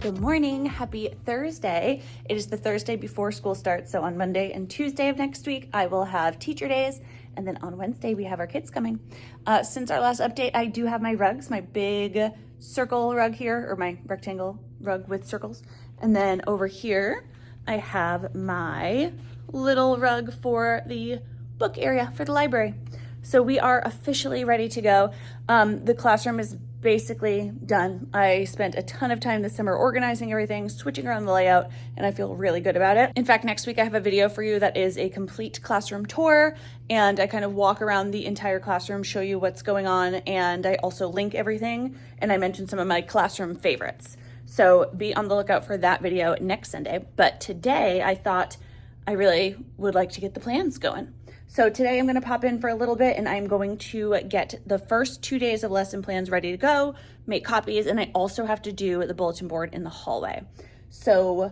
Good morning. Happy Thursday. It is the Thursday before school starts. So on Monday and Tuesday of next week, I will have teacher days. And then on Wednesday, we have our kids coming. Since our last update, I do have my rugs, my big circle rug here, or my rectangle rug with circles. And then over here, I have my little rug for the book area for the library. So we are officially ready to go. The classroom is basically done. I spent a ton of time this summer organizing everything, switching around the layout, and I feel really good about it. In fact, next week I have a video for you that is a complete classroom tour, and I kind of walk around the entire classroom, show you what's going on, and I also link everything, and I mention some of my classroom favorites. So be on the lookout for that video next Sunday. But today I thought I really would like to get the plans going. So today I'm gonna pop in for a little bit and I'm going to get the first 2 days of lesson plans ready to go, make copies, and I also have to do the bulletin board in the hallway. So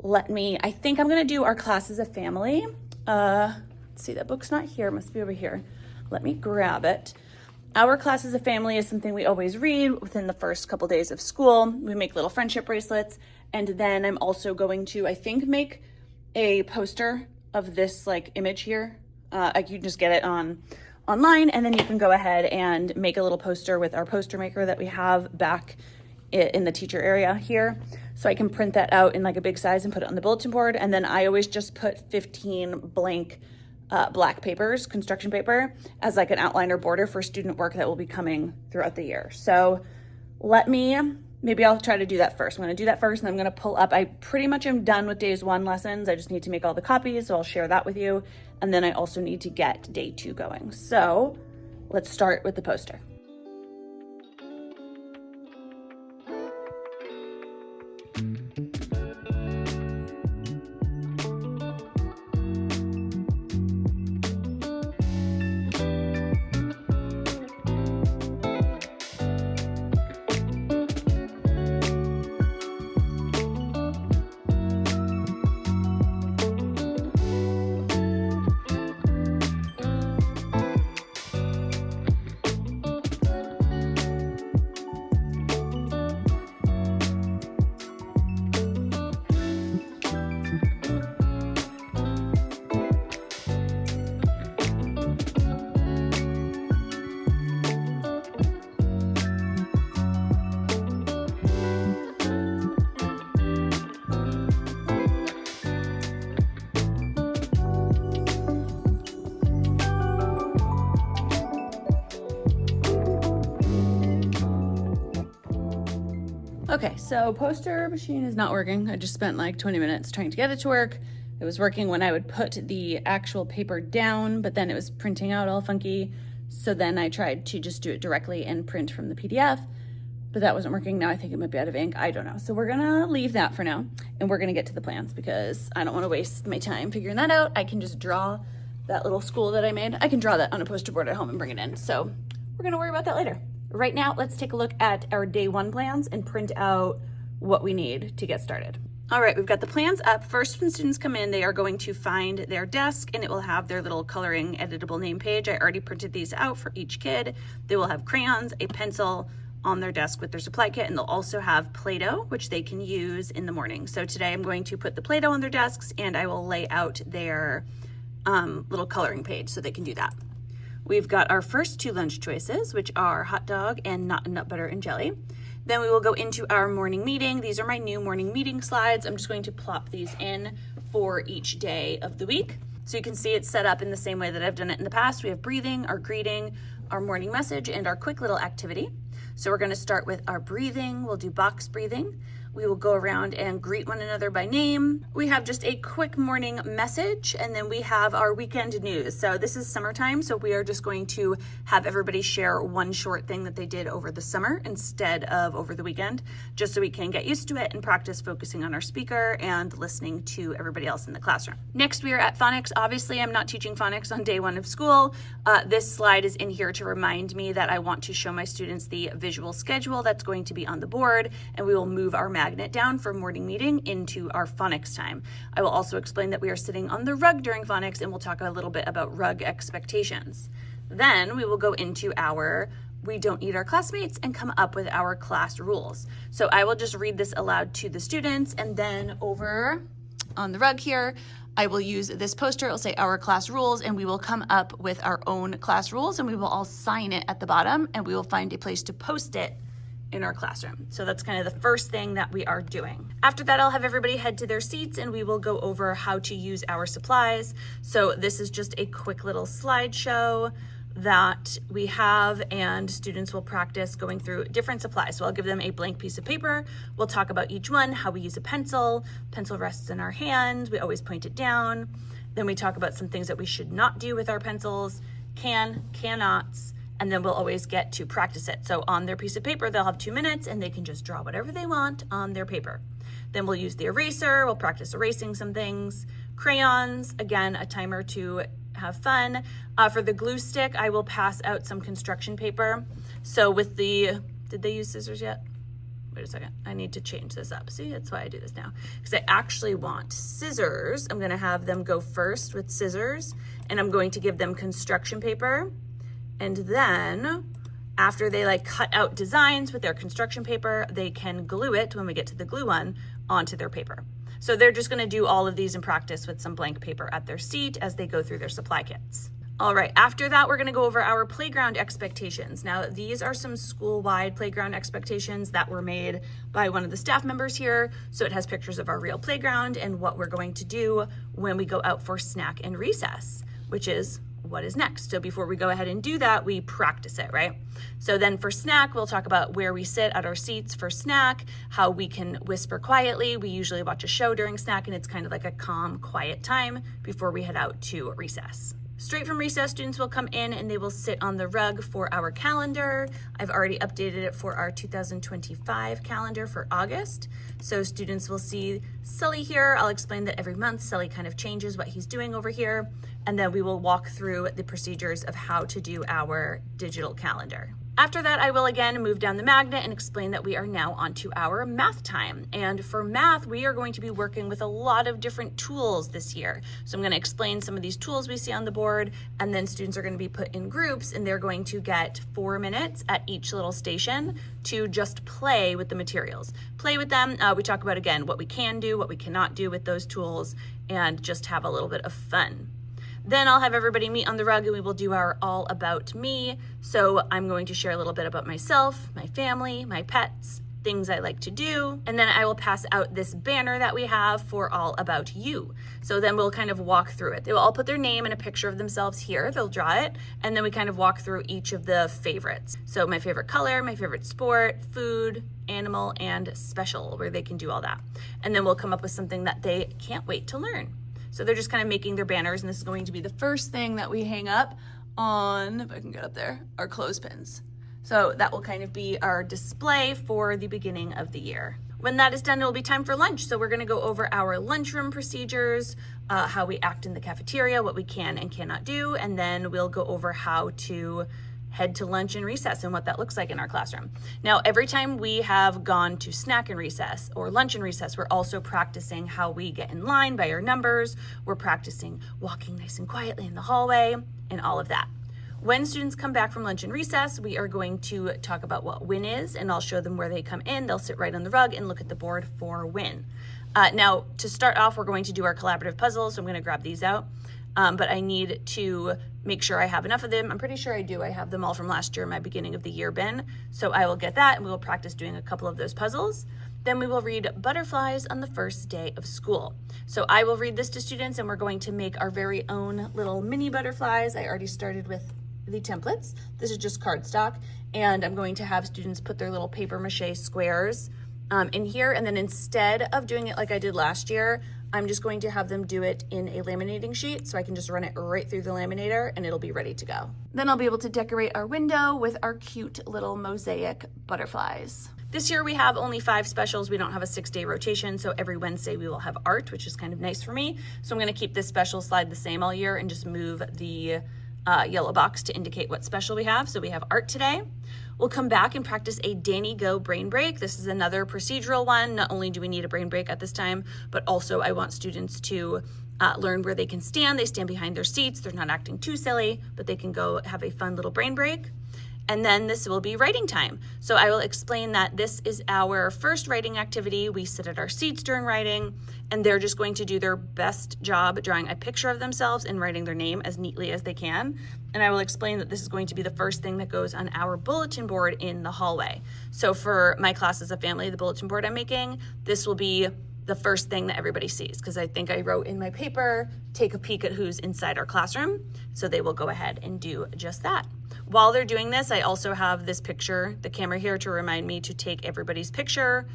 I think I'm gonna do our class as a family. Let's see, that book's not here, it must be over here. Let me grab it. Our class as a family is something we always read within the first couple days of school. We make little friendship bracelets, and then I'm also going to, I think, make a poster of this like image here. You can just get it online, and then you can go ahead and make a little poster with our poster maker that we have back in the teacher area here. So I can print that out in like a big size and put it on the bulletin board. And then I always just put 15 blank black papers, construction paper, as like an outline or border for student work that will be coming throughout the year. So maybe I'll try to do that first. I'm gonna do that first, and I'm gonna pull up. I pretty much am done with days 1 lessons. I just need to make all the copies, so I'll share that with you. And then I also need to get day 2 going. So let's start with the poster. Okay, so poster machine is not working. I just spent like 20 minutes trying to get it to work. It was working when I would put the actual paper down, but then it was printing out all funky. So then I tried to just do it directly and print from the PDF, but that wasn't working. Now I think it might be out of ink. I don't know. So we're gonna leave that for now, and we're gonna get to the plans because I don't wanna waste my time figuring that out. I can just draw that little school that I made. I can draw that on a poster board at home and bring it in. So we're gonna worry about that later. Right now, let's take a look at our day 1 plans and print out what we need to get started. All right, we've got the plans up. First, when students come in, they are going to find their desk, and it will have their little coloring editable name page. I already printed these out for each kid. They will have crayons, a pencil on their desk with their supply kit, and they'll also have Play-Doh, which they can use in the morning. So today I'm going to put the Play-Doh on their desks, and I will lay out their little coloring page so they can do that. We've got our first 2 lunch choices, which are hot dog and nut butter and jelly. Then we will go into our morning meeting. These are my new morning meeting slides. I'm just going to plop these in for each day of the week. So you can see it's set up in the same way that I've done it in the past. We have breathing, our greeting, our morning message, and our quick little activity. So we're gonna start with our breathing. We'll do box breathing. We will go around and greet one another by name. We have just a quick morning message, and then we have our weekend news. So this is summertime, so we are just going to have everybody share one short thing that they did over the summer instead of over the weekend, just so we can get used to it and practice focusing on our speaker and listening to everybody else in the classroom. Next, we are at phonics. Obviously, I'm not teaching phonics on day 1 of school. This slide is in here to remind me that I want to show my students the visual schedule that's going to be on the board, and we will move our magnet down for morning meeting into our phonics time. I will also explain that we are sitting on the rug during phonics, and we'll talk a little bit about rug expectations. Then we will go into our we don't eat our classmates, and come up with our class rules. So I will just read this aloud to the students, and then over on the rug here, I will use this poster. It'll say our class rules, and we will come up with our own class rules, and we will all sign it at the bottom, and we will find a place to post it in our classroom. So that's kind of the first thing that we are doing. After that, I'll have everybody head to their seats and we will go over how to use our supplies. So this is just a quick little slideshow that we have, and students will practice going through different supplies. So I'll give them a blank piece of paper. We'll talk about each one, how we use a pencil. Pencil rests in our hand. We always point it down. Then we talk about some things that we should not do with our pencils, cannots, and then we'll always get to practice it. So on their piece of paper, they'll have 2 minutes and they can just draw whatever they want on their paper. Then we'll use the eraser. We'll practice erasing some things. Crayons, again, a timer to have fun. For the glue stick, I will pass out some construction paper. So with the, did they use scissors yet? Wait a second, I need to change this up. See, that's why I do this now. Because I actually want scissors. I'm gonna have them go first with scissors, and I'm going to give them construction paper. And then after they like cut out designs with their construction paper, they can glue it when we get to the glue one onto their paper. So they're just gonna do all of these in practice with some blank paper at their seat as they go through their supply kits. All right, after that, we're gonna go over our playground expectations. Now, these are some school-wide playground expectations that were made by one of the staff members here. So it has pictures of our real playground and what we're going to do when we go out for snack and recess, which is what is next. So before we go ahead and do that, we practice it, right? So then for snack, we'll talk about where we sit at our seats for snack, how we can whisper quietly. We usually watch a show during snack, and it's kind of like a calm, quiet time before we head out to recess. Straight from recess, students will come in and they will sit on the rug for our calendar. I've already updated it for our 2025 calendar for August. So students will see Sully here. I'll explain that every month Sully kind of changes what he's doing over here. And then we will walk through the procedures of how to do our digital calendar. After that, I will again move down the magnet and explain that we are now onto our math time. And for math, we are going to be working with a lot of different tools this year. So I'm going to explain some of these tools we see on the board, and then students are going to be put in groups, and they're going to get 4 minutes at each little station to just play with the materials. Play with them. We talk about, again, what we can do, what we cannot do with those tools, and just have a little bit of fun. Then I'll have everybody meet on the rug and we will do our all about me. So I'm going to share a little bit about myself, my family, my pets, things I like to do. And then I will pass out this banner that we have for all about you. So then we'll kind of walk through it. They will all put their name and a picture of themselves here. They'll draw it. And then we kind of walk through each of the favorites. So my favorite color, my favorite sport, food, animal, and special, where they can do all that. And then we'll come up with something that they can't wait to learn. So they're just kind of making their banners, and this is going to be the first thing that we hang up on, if I can get up there, our clothespins. So that will kind of be our display for the beginning of the year. When that is done, it will be time for lunch. So we're gonna go over our lunchroom procedures, how we act in the cafeteria, what we can and cannot do, and then we'll go over how to head to lunch and recess and what that looks like in our classroom. Now, every time we have gone to snack and recess or lunch and recess, we're also practicing how we get in line by our numbers. We're practicing walking nice and quietly in the hallway and all of that. When students come back from lunch and recess, we are going to talk about what win is, and I'll show them where they come in. They'll sit right on the rug and look at the board for win. Now, to start off, we're going to do our collaborative puzzles, so I'm gonna grab these out. But I need to make sure I have enough of them. I'm pretty sure I do. I have them all from last year in my beginning of the year bin. So I will get that, and we will practice doing a couple of those puzzles. Then we will read Butterflies on the First Day of School. So I will read this to students, and we're going to make our very own little mini butterflies. I already started with the templates. This is just cardstock, and I'm going to have students put their little paper mache squares in here. And then instead of doing it like I did last year, I'm just going to have them do it in a laminating sheet, so I can just run it right through the laminator and it'll be ready to go. Then I'll be able to decorate our window with our cute little mosaic butterflies. This year we have only 5 specials. We don't have a 6-day rotation, so every Wednesday we will have art, which is kind of nice for me. So I'm gonna keep this special slide the same all year and just move the yellow box to indicate what special we have. So we have art today. We'll come back and practice a Danny Go brain break. This is another procedural one. Not only do we need a brain break at this time, but also I want students to learn where they can stand. They stand behind their seats. They're not acting too silly, but they can go have a fun little brain break. And then this will be writing time. So I will explain that this is our first writing activity. We sit at our seats during writing, and they're just going to do their best job drawing a picture of themselves and writing their name as neatly as they can. And I will explain that this is going to be the first thing that goes on our bulletin board in the hallway. So for my class as a family, the bulletin board I'm making, this will be the first thing that everybody sees, because I think I wrote in my paper, take a peek at who's inside our classroom. So they will go ahead and do just that. While they're doing this, I also have this picture, the camera here, to remind me to take everybody's picture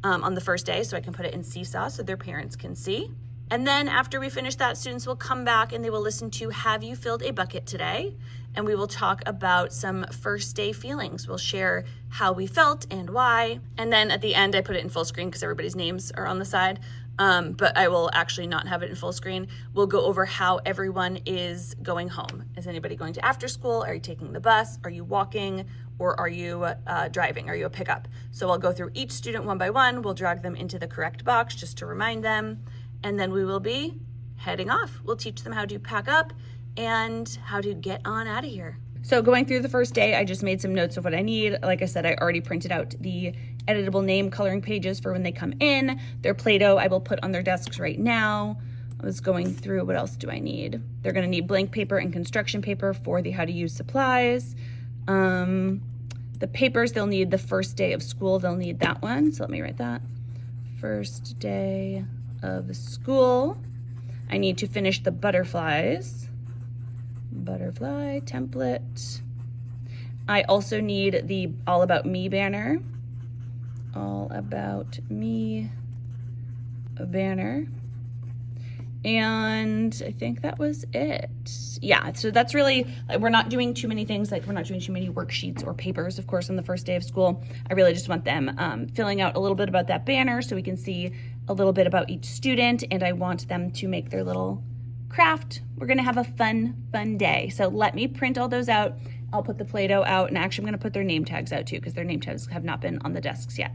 on the first day so I can put it in Seesaw so their parents can see. And then after we finish that, students will come back and they will listen to Have You Filled a Bucket Today? And we will talk about some first day feelings. We'll share how we felt and why. And then at the end, I put it in full screen because everybody's names are on the side. But I will actually not have it in full screen. We'll go over how everyone is going home. Is anybody going to after school? Are you taking the bus? Are you walking? Or are you driving? Are you a pickup? So I'll go through each student one by one. We'll drag them into the correct box just to remind them. And then we will be heading off. We'll teach them how to pack up and how to get on out of here. So going through the first day, I just made some notes of what I need. Like I said, I already printed out the editable name coloring pages for when they come in. Their Play-Doh I will put on their desks right now. I was going through, what else do I need? They're gonna need blank paper and construction paper for the how to use supplies. The papers, they'll need the first day of school. They'll need that one, so let me write that. First day of school. I need to finish the butterflies. Butterfly template. I also need the All About Me banner. All About Me banner. And I think that was it. Yeah, so that's really, we're not doing too many things, like we're not doing too many worksheets or papers, of course, on the first day of school. I really just want them filling out a little bit about that banner so we can see a little bit about each student, and I want them to make their little craft. We're gonna have a fun day. So let me print all those out. I'll put the Play-Doh out, and actually I'm gonna put their name tags out too, because their name tags have not been on the desks yet.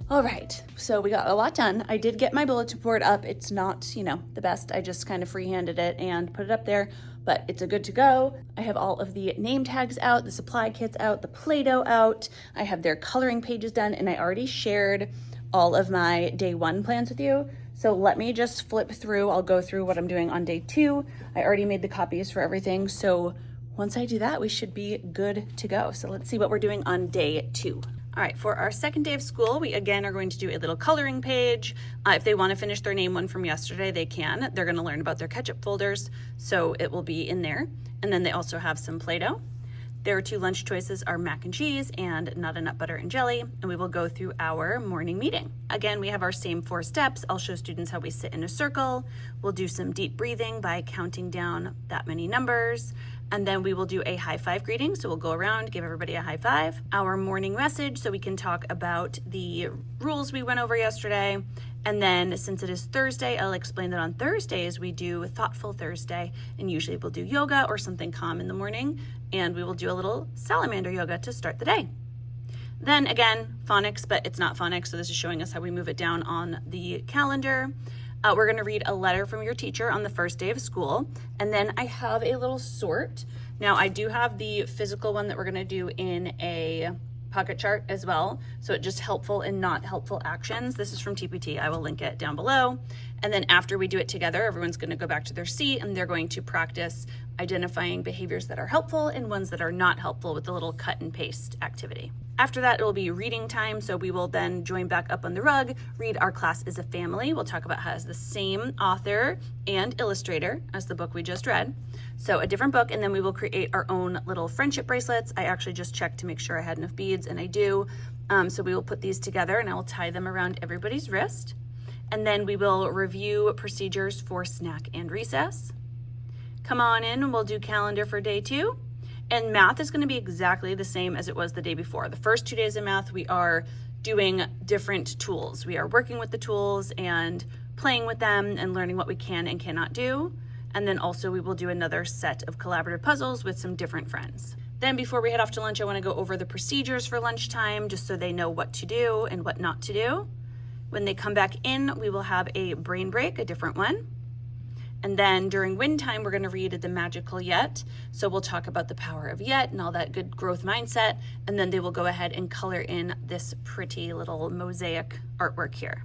All right, so we got a lot done. I did get my bulletin board up. It's not, the best. I just kind of freehanded it and put it up there, but it's a good to go. I have all of the name tags out, the supply kits out, the Play-Doh out. I have their coloring pages done, and I already shared all of my day one plans with you. So let me just flip through. I'll go through what I'm doing on day two. I already made the copies for everything. So once I do that, we should be good to go. So let's see what we're doing on day two. All right, for our second day of school, we again are going to do a little coloring page. If they want to finish their name one from yesterday, they can. They're going to learn about their ketchup folders, so it will be in there. And then they also have some Play-Doh. Their two lunch choices are mac and cheese and nut and nut butter and jelly, and we will go through our morning meeting. Again, we have our same 4 steps. I'll show students how we sit in a circle. We'll do some deep breathing by counting down that many numbers. And then we will do a high five greeting. So we'll go around, give everybody a high five. Our morning message, so we can talk about the rules we went over yesterday. And then since it is Thursday, I'll explain that on Thursdays we do Thoughtful Thursday, and usually we'll do yoga or something calm in the morning, and we will do a little salamander yoga to start the day. Then again, phonics, but it's not phonics, so this is showing us how we move it down on the calendar. We're gonna read a letter from your teacher on the first day of school, and then I have a little sort. Now I do have the physical one that we're gonna do in a pocket chart as well, so it's just helpful and not helpful actions. This is from TPT. I will link it down below. And then after we do it together, everyone's going to go back to their seat and they're going to practice identifying behaviors that are helpful and ones that are not helpful with the little cut and paste activity. After that, it will be reading time, so we will then join back up on the rug, read Our Class is a Family. We'll talk about how it has the same author and illustrator as the book we just read. So a different book, and then we will create our own little friendship bracelets. I actually just checked to make sure I had enough beads, and I do. So we will put these together and I will tie them around everybody's wrist. And then we will review procedures for snack and recess. Come on in and we'll do calendar for day 2. And math is going to be exactly the same as it was the day before. The first 2 days of math, we are doing different tools. We are working with the tools and playing with them and learning what we can and cannot do. And then also we will do another set of collaborative puzzles with some different friends. Then before we head off to lunch, I want to go over the procedures for lunchtime just so they know what to do and what not to do. When they come back in, we will have a brain break, a different one. And then during win time, we're going to read The Magical Yet. So we'll talk about the power of yet and all that good growth mindset. And then they will go ahead and color in this pretty little mosaic artwork here.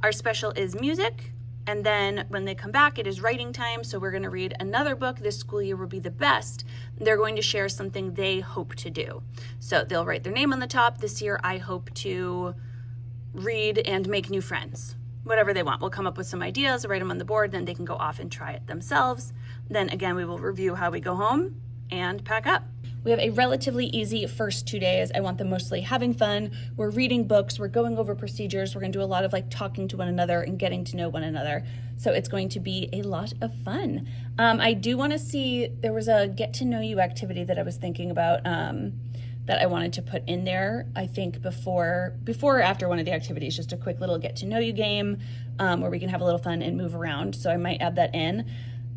Our special is music. And then when they come back, it is writing time. So we're going to read another book. This school year will be the best. They're going to share something they hope to do. So they'll write their name on the top. This year, I hope to read and make new friends. Whatever they want. We'll come up with some ideas, write them on the board, then they can go off and try it themselves. Then again, we will review how we go home and pack up. We have a relatively easy first 2 days. I want them mostly having fun. We're reading books, we're going over procedures, we're gonna do a lot of like talking to one another and getting to know one another. So it's going to be a lot of fun. I do wanna see, there was a get to know you activity that I was thinking about that I wanted to put in there, I think before or after one of the activities, just a quick little get to know you game where we can have a little fun and move around. So I might add that in.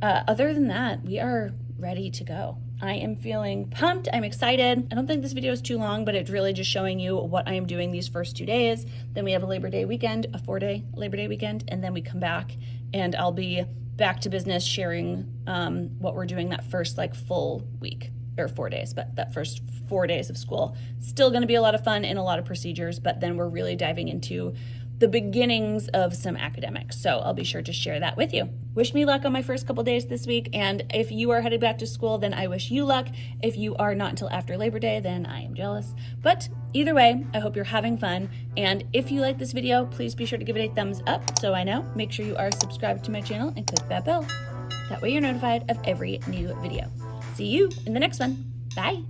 Other than that, we are ready to go. I am feeling pumped, I'm excited. I don't think this video is too long, but it's really just showing you what I am doing these first 2 days. Then we have a Labor Day weekend, a 4-day Labor Day weekend, and then we come back and I'll be back to business sharing what we're doing that first like full week. Or 4 days, but that first 4 days of school. Still gonna be a lot of fun and a lot of procedures, but then we're really diving into the beginnings of some academics. So I'll be sure to share that with you. Wish me luck on my first couple days this week. And if you are headed back to school, then I wish you luck. If you are not until after Labor Day, then I am jealous. But either way, I hope you're having fun. And if you like this video, please be sure to give it a thumbs up so I know. Make sure you are subscribed to my channel and click that bell. That way you're notified of every new video. See you in the next one. Bye.